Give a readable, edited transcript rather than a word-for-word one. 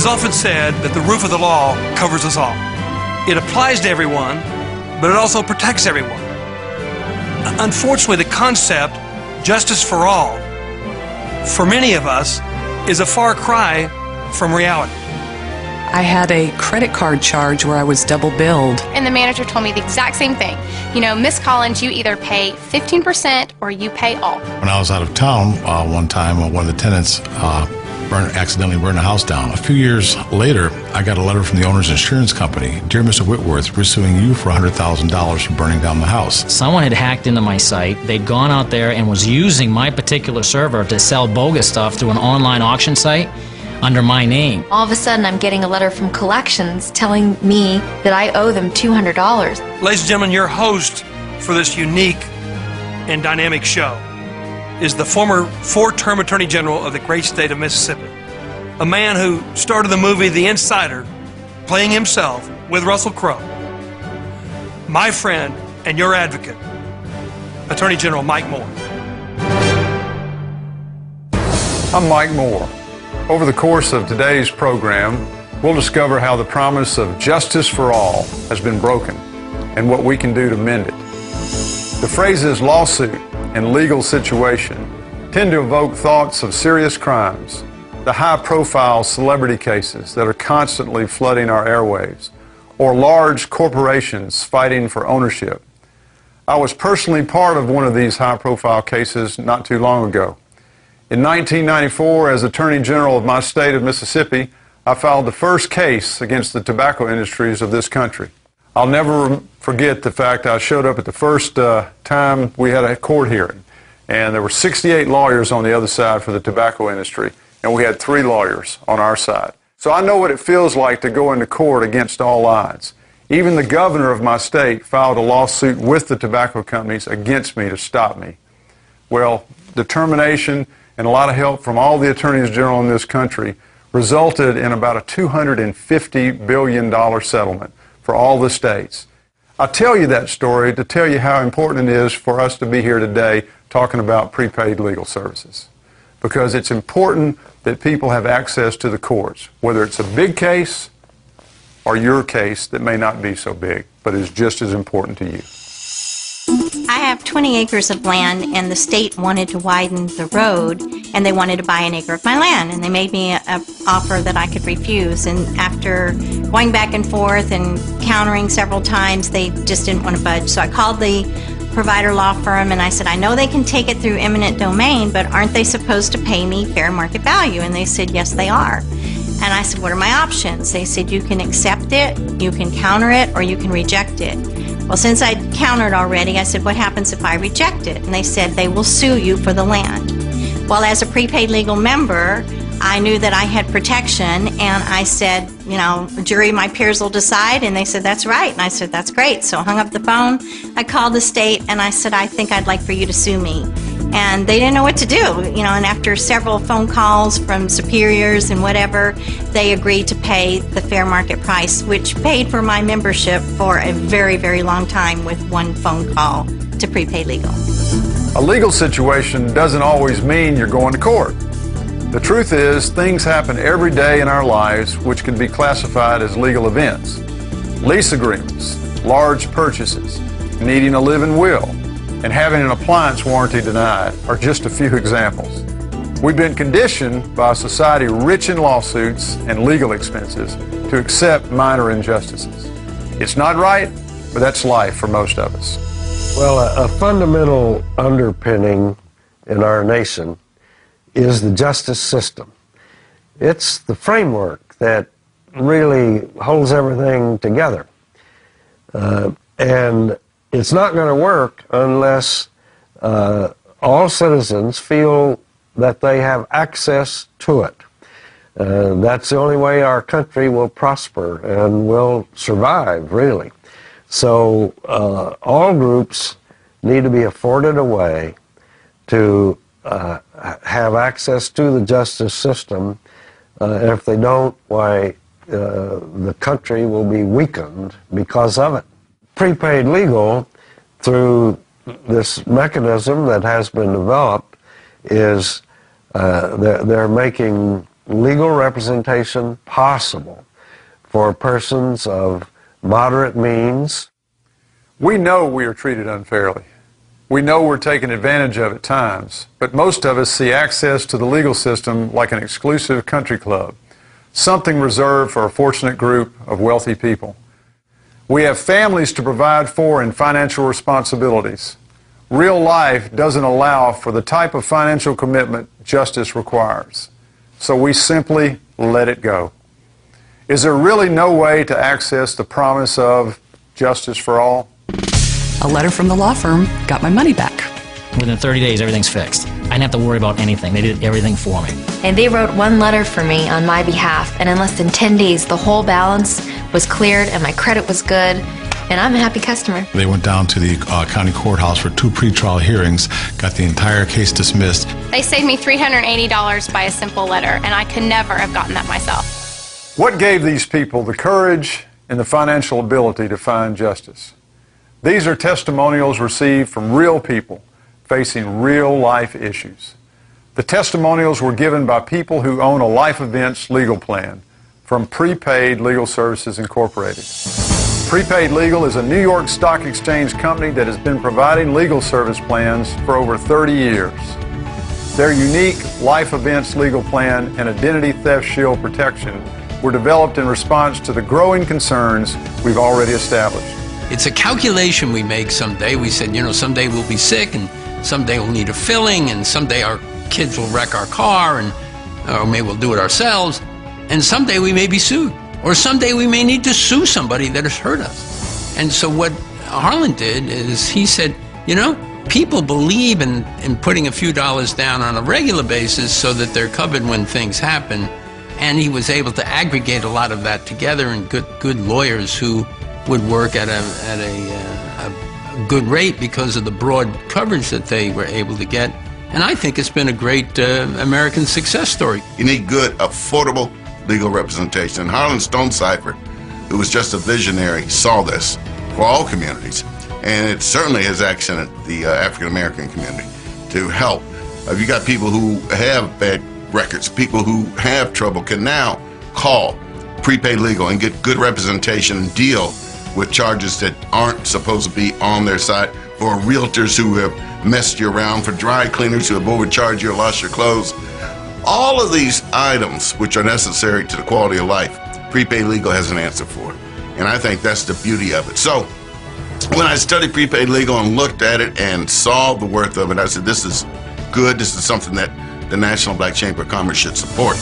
is often said that the roof of the law covers us all. It applies to everyone, but it also protects everyone. Unfortunately, the concept, justice for all, for many of us, is a far cry from reality. I had a credit card charge where I was double billed. And the manager told me the exact same thing. You know, Miss Collins, you either pay 15% or you pay all. When I was out of town one time, one of the tenants accidentally burned the house down. A few years later, I got a letter from the owner's insurance company. Dear Mr. Whitworth, we're suing you for $100,000 for burning down the house. Someone had hacked into my site. They'd gone out there and was using my particular server to sell bogus stuff through an online auction site under my name. All of a sudden, I'm getting a letter from collections telling me that I owe them $200. Ladies and gentlemen, your host for this unique and dynamic show is the former four-term Attorney General of the great state of Mississippi, a man who started the movie The Insider, playing himself with Russell Crowe. My friend and your advocate, Attorney General Mike Moore. I'm Mike Moore. Over the course of today's program, we'll discover how the promise of justice for all has been broken and what we can do to mend it. The phrases lawsuit and legal situation tend to evoke thoughts of serious crimes, the high-profile celebrity cases that are constantly flooding our airwaves, or large corporations fighting for ownership. I was personally part of one of these high-profile cases not too long ago. In 1994, as Attorney General of my state of Mississippi, I filed the first case against the tobacco industries of this country. I'll never forget the fact I showed up at the first time we had a court hearing, and there were 68 lawyers on the other side for the tobacco industry, and we had 3 lawyers on our side. So I know what it feels like to go into court against all odds. Even the governor of my state filed a lawsuit with the tobacco companies against me to stop me. Well, determination and a lot of help from all the attorneys general in this country resulted in about a $250 billion settlement for all the states. I tell you that story to tell you how important it is for us to be here today talking about prepaid legal services. Because it's important that people have access to the courts, whether it's a big case or your case that may not be so big, but is just as important to you. I have 20 acres of land, and the state wanted to widen the road, and they wanted to buy an acre of my land, and they made me an offer that I could refuse. And after going back and forth and countering several times, they just didn't want to budge. So I called the provider law firm, and I said, I know they can take it through eminent domain, but aren't they supposed to pay me fair market value? And they said, yes, they are. And I said, what are my options? They said, you can accept it, you can counter it, or you can reject it. Well, since I'd countered already, I said, what happens if I reject it? And they said, they will sue you for the land. Well, as a prepaid legal member, I knew that I had protection, and I said, you know, jury, my peers will decide, and they said, that's right. And I said, that's great. So I hung up the phone, I called the state, and I said, I think I'd like for you to sue me. And they didn't know what to do, you know, and after several phone calls from superiors and whatever, they agreed to pay the fair market price, which paid for my membership for a very, very long time with one phone call to Prepaid Legal. A legal situation doesn't always mean you're going to court. The truth is, things happen every day in our lives which can be classified as legal events. Lease agreements, large purchases, needing a living will, and having an appliance warranty denied are just a few examples. We've been conditioned by a society rich in lawsuits and legal expenses to accept minor injustices. It's not right, but that's life for most of us. Well, a fundamental underpinning in our nation is the justice system. It's the framework that really holds everything together. And it's not going to work unless all citizens feel that they have access to it. That's the only way our country will prosper and will survive, really. So all groups need to be afforded a way to have access to the justice system. And if they don't, why, the country will be weakened because of it. Prepaid legal, through this mechanism that has been developed, is they're making legal representation possible for persons of moderate means. We know we are treated unfairly. We know we're taken advantage of at times, but most of us see access to the legal system like an exclusive country club, something reserved for a fortunate group of wealthy people. We have families to provide for and financial responsibilities. Real life doesn't allow for the type of financial commitment justice requires, so we simply let it go. Is there really no way to access the promise of justice for all? A letter from the law firm got my money back. Within 30 days, everything's fixed. I didn't have to worry about anything. They did everything for me. And they wrote one letter for me on my behalf, and in less than 10 days, the whole balance was cleared and my credit was good, and I'm a happy customer. They went down to the county courthouse for 2 pretrial hearings, got the entire case dismissed. They saved me $380 by a simple letter, and I could never have gotten that myself. What gave these people the courage and the financial ability to find justice? These are testimonials received from real people facing real-life issues. The testimonials were given by people who own a life events legal plan from Prepaid Legal Services Incorporated. Prepaid Legal is a New York Stock Exchange company that has been providing legal service plans for over 30 years. Their unique life events legal plan and identity theft shield protection were developed in response to the growing concerns we've already established. It's a calculation we make someday. We said, you know, someday we'll be sick, and someday we'll need a filling, and someday our kids will wreck our car, or maybe we'll do it ourselves, and someday we may be sued, or someday we may need to sue somebody that has hurt us. And so what Harlan did is he said, you know, people believe in putting a few dollars down on a regular basis so that they're covered when things happen, and he was able to aggregate a lot of that together, and good lawyers who would work at a good rate because of the broad coverage that they were able to get. And I think it's been a great American success story. You need good, affordable legal representation. And Harlan Stonecipher, who was just a visionary, saw this for all communities. And it certainly has accented the African-American community to help. You got people who have bad records, people who have trouble can now call Prepaid Legal and get good representation and deal with charges that aren't supposed to be on their side, for realtors who have messed you around, for dry cleaners who have overcharged you or lost your clothes. All of these items which are necessary to the quality of life, Prepaid Legal has an answer for. And I think that's the beauty of it. So when I studied Prepaid Legal and looked at it and saw the worth of it, I said, this is good. This is something that the National Black Chamber of Commerce should support.